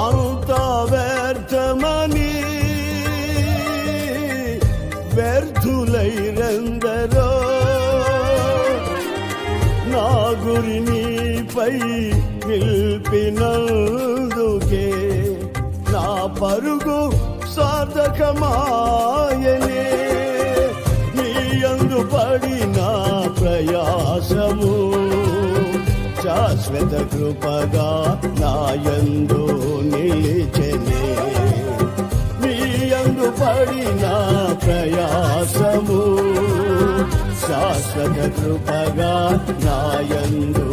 అంతా వ్యర్థమని వ్యర్థులైరందరో నా గురి నీపై నిలిపినందుకే నా పరుగు సార్థకమాయనే నీ యందు పడిన ప్రయాసము శాశ్వత కృపగా నా యందు నిలిచెనే నీ యందు పడిన ప్రయాసము శాశ్వత కృపగా నా యందు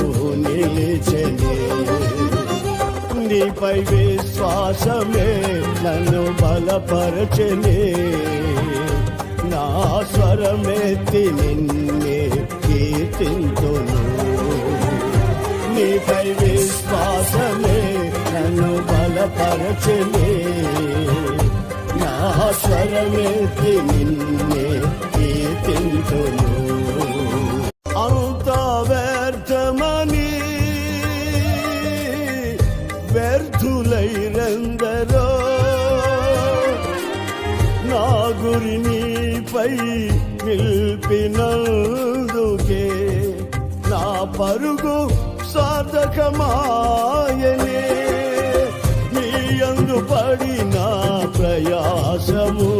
నిలిచెనే నీపై విశ్వాసమే నన్ను బలపరచెనే నా స్వరమెత్తి నిన్నే కీర్తింతును నీపై విశ్వాసమే నన్ను బలపరచెనే నా స్వరమెత్తి నిన్నే కీర్తింతును అంతా వ్యర్థమని వ్యర్థులైరందరో నా గురి నీపై నిలిపినందుకే నా పరుగు సార్థకమాయనే నీ యందు పడిన ప్రయాసము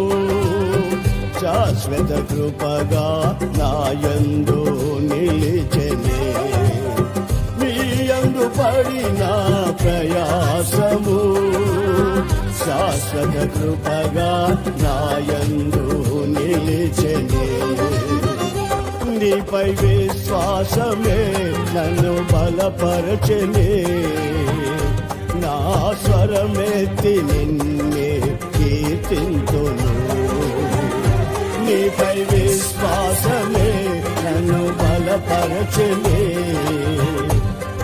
శాశ్వత కృపగా నా యందు నిలిచెనే నీ యందు పడిన ప్రయాసము శాశ్వత కృపగా నా యందు నిలిచెనే నీపై విశ్వాసమే నన్ను బలపరచెనే నా స్వరమెత్తి నిన్నే కీర్తింతును నీపై విశ్వాసమే నన్ను బలపరచెనే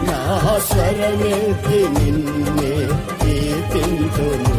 నా స్వరమెత్తి నిన్నే కీర్తింతును